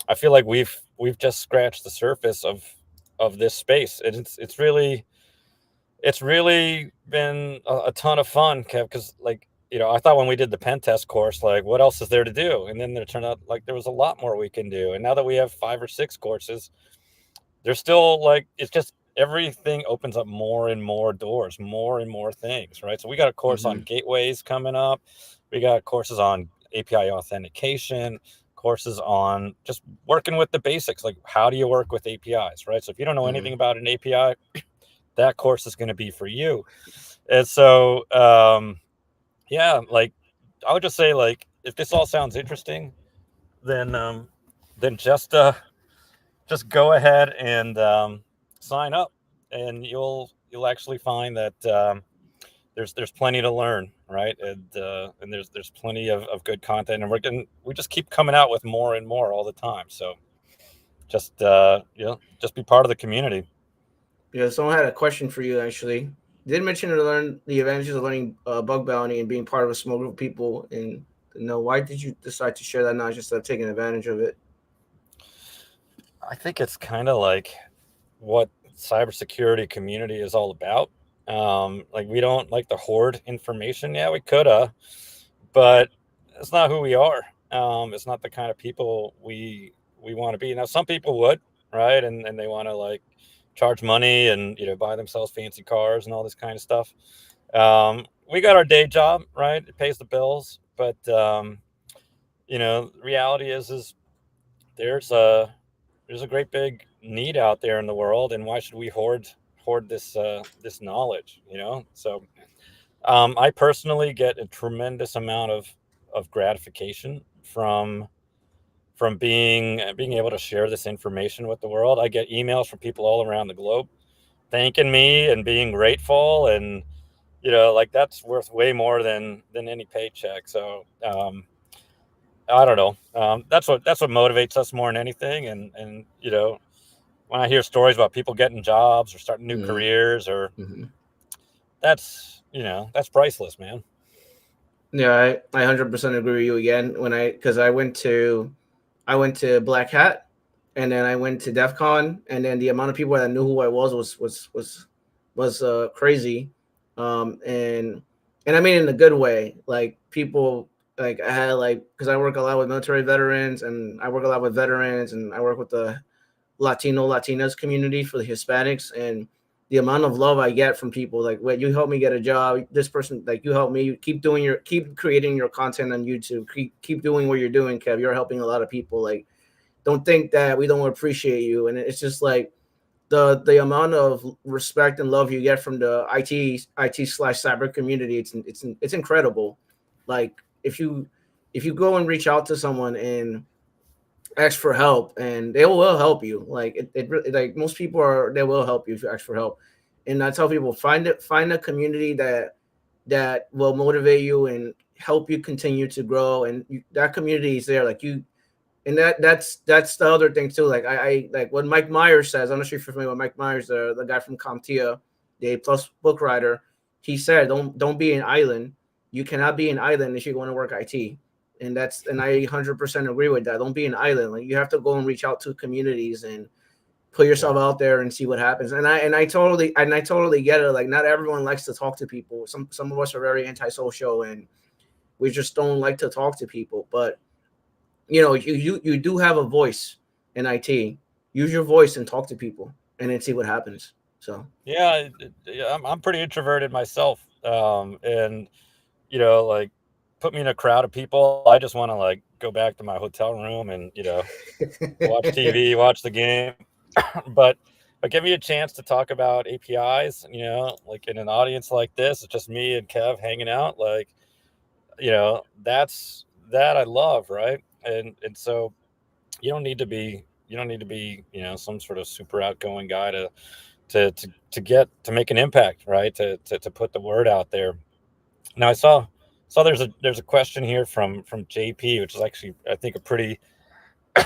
I feel like we've just scratched the surface of this space. It's really been a ton of fun, Kev, because like I thought when we did the pen test course, like what else is there to do? And then there turned out like there was a lot more we can do. And now that we have 5 or 6 courses, there's still like it's just everything opens up more and more doors, more and more things, right? So we got a course on mm-hmm, gateways coming up. We got courses on API authentication, courses on just working with the basics, like how do you work with APIs, right? So if you don't know mm-hmm. anything about an API, that course is going to be for you. And so yeah, like I would just say, like, if this all sounds interesting, then just go ahead and sign up, and you'll actually find that there's plenty to learn, right? And there's plenty of good content, and we just keep coming out with more and more all the time. So just be part of the community. Yeah, someone had a question for you actually. Did mention to learn the advantages of learning bug bounty and being part of a small group of people. And no, why did you decide to share that knowledge instead of taking advantage of it? I think it's kind of like what cybersecurity community is all about. Like we don't like to hoard information. Yeah, we coulda, but it's not who we are. It's not the kind of people we want to be. Now, some people would, right? And they want to like charge money and buy themselves fancy cars and all this kind of stuff. We got our day job, right? It pays the bills, but reality is there's a great big need out there in the world, and why should we hoard this knowledge? So I personally get a tremendous amount of gratification from being able to share this information with the world. I get emails from people all around the globe thanking me and being grateful, and like that's worth way more than any paycheck. So I don't know. That's what motivates us more than anything. And when I hear stories about people getting jobs or starting new Mm-hmm. careers, or Mm-hmm. that's priceless, man. Yeah, I 100% agree with you again. Because I went to Black Hat, and then I went to DEF CON, and then the amount of people that knew who I was crazy. And I mean in a good way. Like people, like I had, like, because I work a lot with military veterans, and I work a lot with veterans, and I work with the Latinas community for the Hispanics, and the amount of love I get from people, like, wait, you helped me get a job. This person, like, you helped me. Keep creating your content on YouTube. Keep doing what you're doing, Kev. You're helping a lot of people. Like, don't think that we don't appreciate you. And it's just like the amount of respect and love you get from the IT/cyber community. It's incredible. Like, if you go and reach out to someone and ask for help, and they will help you. Like like most people are, they will help you if you ask for help. And I tell people, find a community that will motivate you and help you continue to grow, and that community is there. Like you, and that's the other thing too. Like I like what Mike Myers says. I'm not sure if you're familiar with Mike Myers, the guy from CompTIA, the A plus book writer. He said, don't be an island. You cannot be an island if you want to work IT. And I 100% agree with that. Don't be an island. Like, you have to go and reach out to communities and put Yeah. yourself out there and see what happens. And I totally get it. Like, not everyone likes to talk to people. Some of us are very antisocial, and we just don't like to talk to people. But you do have a voice in IT. Use your voice and talk to people, and then see what happens. So. Yeah, I'm pretty introverted myself, and like, put me in a crowd of people, I just want to like go back to my hotel room and watch TV, watch the game. But give me a chance to talk about APIs, like in an audience like this. It's just me and Kev hanging out. Like, that I love, right? And so you don't need to be some sort of super outgoing guy to make an impact, right? To put the word out there. Now, I saw there's a question here from JP, which is actually, I think, a pretty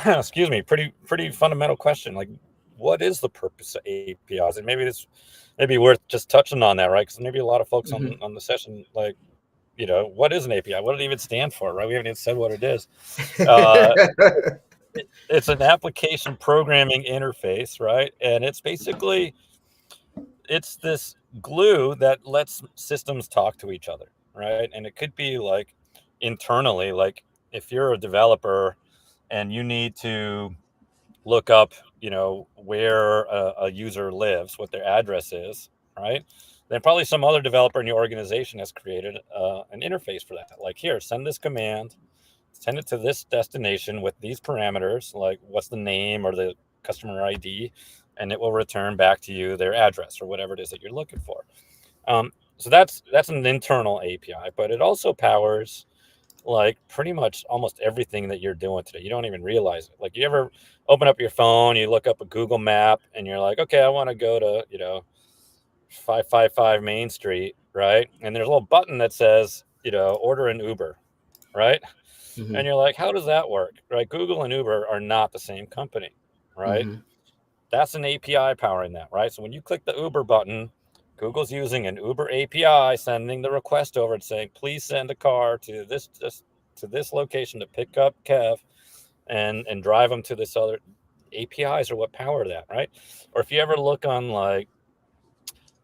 excuse me, pretty fundamental question. Like, what is the purpose of APIs? And maybe worth just touching on that, right? Because maybe a lot of folks Mhm. on the session, like, what is an API? What does it even stand for, right? We haven't even said what it is. Uh, it's an application programming interface, right? And it's this glue that lets systems talk to each other, right? And it could be like internally, like if you're a developer and you need to look up, where a user lives, what their address is, right? Then probably some other developer in your organization has created an interface for that. Like, here, send this command, send it to this destination with these parameters, like what's the name or the customer ID, and it will return back to you their address or whatever it is that you're looking for. So that's an internal API, but it also powers like pretty much almost everything that you're doing today. You don't even realize it. Like, you ever open up your phone, you look up a Google map, and you're like, okay, I want to go to 555 Main Street, right? And there's a little button that says, order an Uber, right? And Mhm. you're like, how does that work? Right? Google and Uber are not the same company, right? Mhm. That's an API powering that, right? So when you click the Uber button, Google's using an Uber API, sending the request over and saying, please send a car to this location to pick up Kev and drive them to this other. APIs are what power that, right? Or if you ever look on like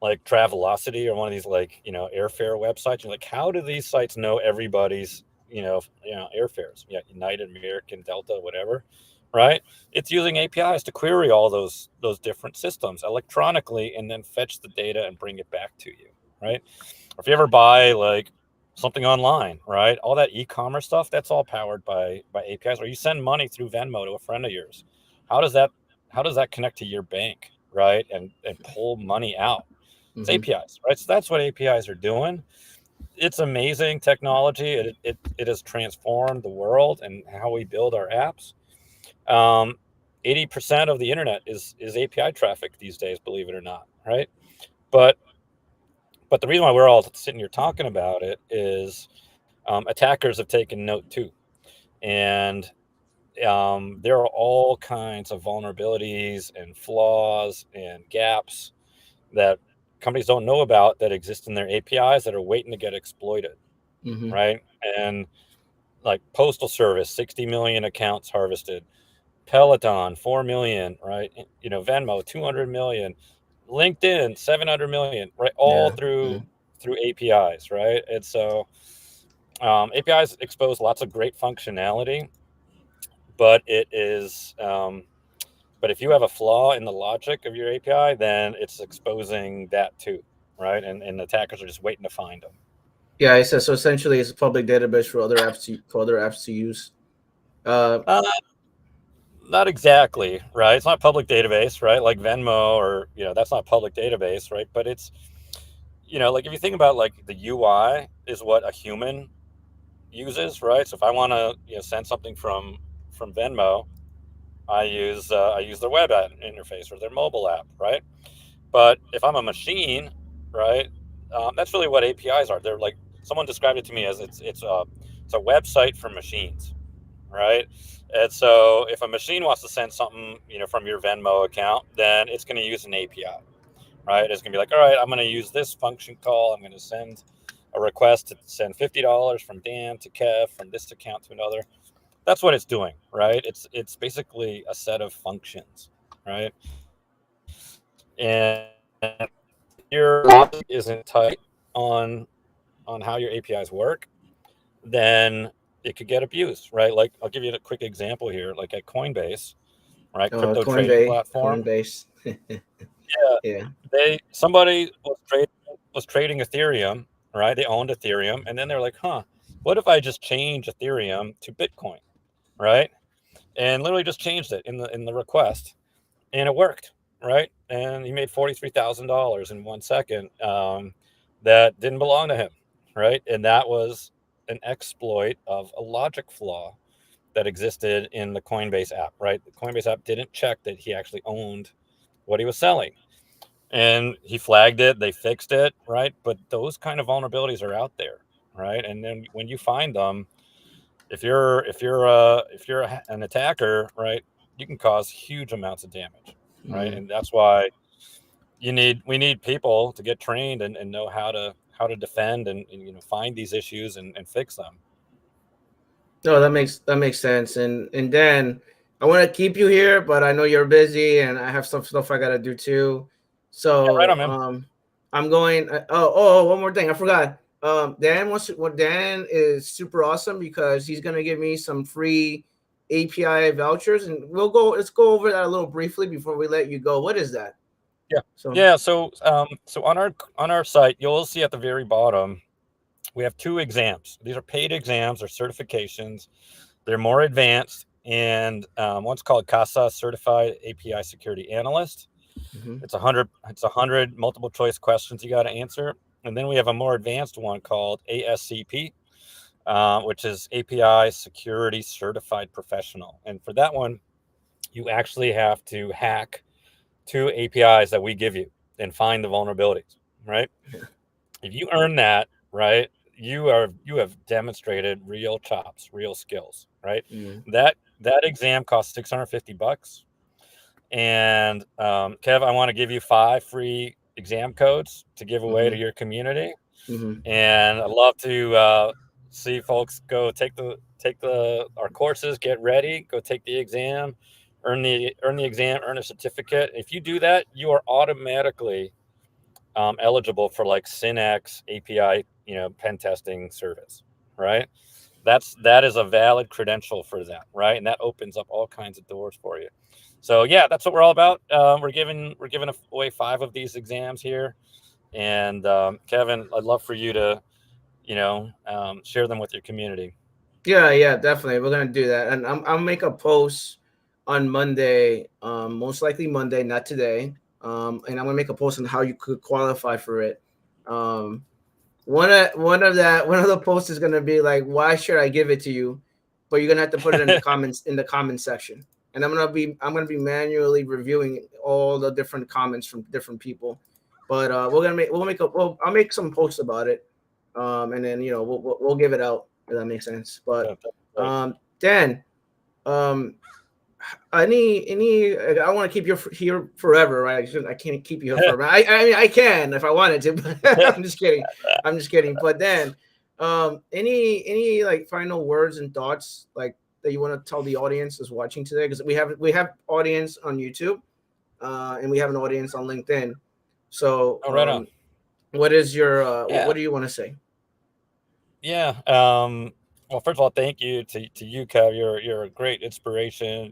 Travelocity or one of these, like, airfare websites, you're like, how do these sites know everybody's airfares? Yeah, United, American, Delta, whatever, right? It's using APIs to query all those different systems electronically and then fetch the data and bring it back to you, right? Or if you ever buy like something online, right? All that e-commerce stuff, that's all powered by APIs. Or you send money through Venmo to a friend of yours. How does that how does that connect to your bank, right? And pull money out? It's Mm-hmm. APIs, right? So that's what APIs are doing. It's amazing technology. It has transformed the world and how we build our apps. Um, 80% of the internet is API traffic these days, believe it or not, right? But but the reason why we're all sitting here talking about it is attackers have taken note too, and there are all kinds of vulnerabilities and flaws and gaps that companies don't know about that exist in their APIs that are waiting to get exploited, Mm-hmm. right? And like Postal Service, 60 million accounts harvested. Peloton, 4 million, right? Venmo, 200 million. LinkedIn, 700 million, right? All Yeah. through APIs, right? And so APIs expose lots of great functionality, but but if you have a flaw in the logic of your API, then it's exposing that too, right? And attackers are just waiting to find them. Yeah, I said so. Essentially, it's a public database for other apps to use. Uh, Uh, Not exactly, right? It's not a public database, right? Like Venmo or, that's not a public database, right? But it's, like if you think about like the UI is what a human uses, right? So if I want to, send something from Venmo, I use their web app interface or their mobile app, right? But if I'm a machine, right, that's really what APIs are. They're like someone described it to me as it's a website for machines, right? And so if a machine wants to send something, from your Venmo account, then it's going to use an API, right? It's going to be like, all right, I'm going to use this function call. I'm going to send a request to send $50 from Dan to Kev from this account to another. That's what it's doing, right? It's basically a set of functions, right? And if your logic isn't tight on on how your APIs work, then it could get abused, right? Like I'll give you a quick example here, like at Coinbase, right, crypto trading platform. Coinbase. Yeah, Yeah. somebody was trading Ethereum, right? They owned Ethereum, and then they're like, huh, what if I just change Ethereum to Bitcoin, right? And literally just changed it in the request, and it worked, right? And he made $43,000 in 1 second. That didn't belong to him, right? And that was an exploit of a logic flaw that existed in the Coinbase app, right? The Coinbase app didn't check that he actually owned what he was selling, and he flagged it. They fixed it, right? But those kind of vulnerabilities are out there, right? And then when you find them, if you're an attacker, right, you can cause huge amounts of damage, right? Mm. And that's why we need people to get trained and know how to defend and find these issues and fix them. No, that makes sense. And then I want to keep you here, but I know you're busy, and I have some stuff I gotta do too. Yeah, right So on, man. I'm going. Oh, one more thing, I forgot. Dan is super awesome because he's gonna give me some free API vouchers, and let's go over that a little briefly before we let you go. What is that? Yeah, So. yeah. So on our site, you'll see at the very bottom we have two exams. These are paid exams or certifications. They're more advanced, and one's called CASA, Certified API Security Analyst. Mhm. It's 100 multiple choice questions you got to answer, and then we have a more advanced one called ASCP, which is API Security Certified Professional. And for that one, you actually have to hack two APIs that we give you and find the vulnerabilities. Right? Yeah. If you earn that, right, you have demonstrated real chops, real skills. Right? Mm. That exam costs $650. And Kev, I want to give you 5 free exam codes to give away to Mhm. your community, Mhm. and I'd love to see folks go take the our courses, get ready, go take the exam, earn the exam, earn a certificate. If you do that, you are automatically eligible for like Synax API, pen testing service, right? That is a valid credential for them, right? And that opens up all kinds of doors for you. So yeah, that's what we're all about. We're giving away 5 of these exams here, and Kevin, I'd love for you to share them with your community. Yeah, definitely. We're gonna do that, and I'll make a post on Monday, most likely Monday, not today. And I'm gonna make a post on how you could qualify for it. Um, one of the posts is gonna be like, why should I give it to you? But you're gonna have to put it in the comments in the comment section, and I'm gonna be manually reviewing all the different comments from different people. But I'll make some posts about it, and then we'll give it out if that makes sense. But That's great. Dan, um, any I want to keep you here forever, right? I can't keep you here forever. I mean I can if I wanted to, but I'm just kidding. I'm just kidding. But then, any like final words and thoughts like that you want to tell the audience is watching today? Because we have audience on YouTube, and we have an audience on LinkedIn. So, Oh, right on. what is your Yeah. what do you want to say? Yeah. Well, first of all, thank you to you, Kev. You're a great inspiration.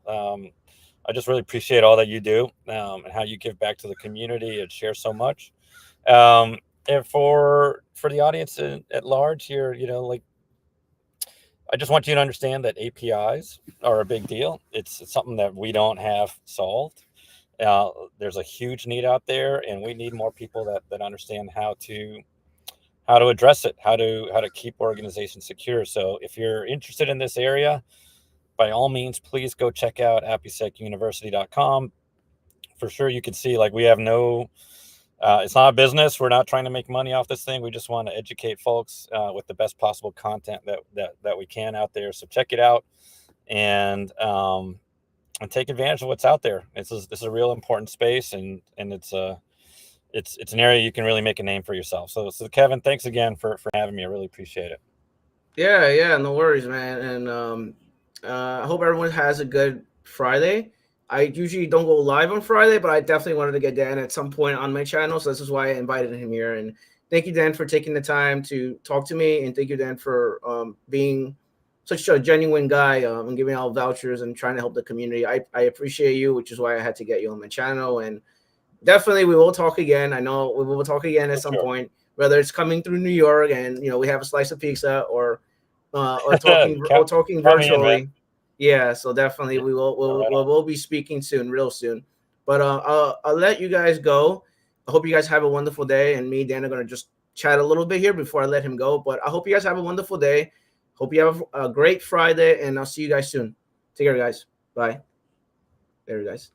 I just really appreciate all that you do, and how you give back to the community and share so much. And for the audience at large here, like, I just want you to understand that APIs are a big deal. It's something that we don't have solved. There's a huge need out there, and we need more people that understand how to address it, how to keep organizations secure. So if you're interested in this area, by all means, please go check out AppySecUniversity.com. For sure, you can see, like, we have no, it's not a business. We're not trying to make money off this thing. We just want to educate folks with the best possible content that we can out there. So check it out, and take advantage of what's out there. This is a real important space, and it's an area you can really make a name for yourself. So Kevin, thanks again for having me. I really appreciate it. Yeah, no worries, man. And I hope everyone has a good Friday. I usually don't go live on Friday, but I definitely wanted to get Dan at some point on my channel, so this is why I invited him here. And thank you, Dan, for taking the time to talk to me, and thank you, Dan, for being such a genuine guy, and giving out vouchers and trying to help the community. I appreciate you, which is why I had to get you on my channel. And definitely we will talk again. I know we will talk again at For some sure. point, whether it's coming through New York and we have a slice of pizza, or count, talking count me in, man. virtually. Yeah, so definitely Yeah. we will All we'll, right we'll, on. we'll be speaking soon, real soon. But I'll let you guys go. I hope you guys have a wonderful day, and me and Dan are gonna just chat a little bit here before I let him go. But I hope you guys have a wonderful day. Hope you have a great Friday, and I'll see you guys soon. Take care, guys. Bye. There, you guys.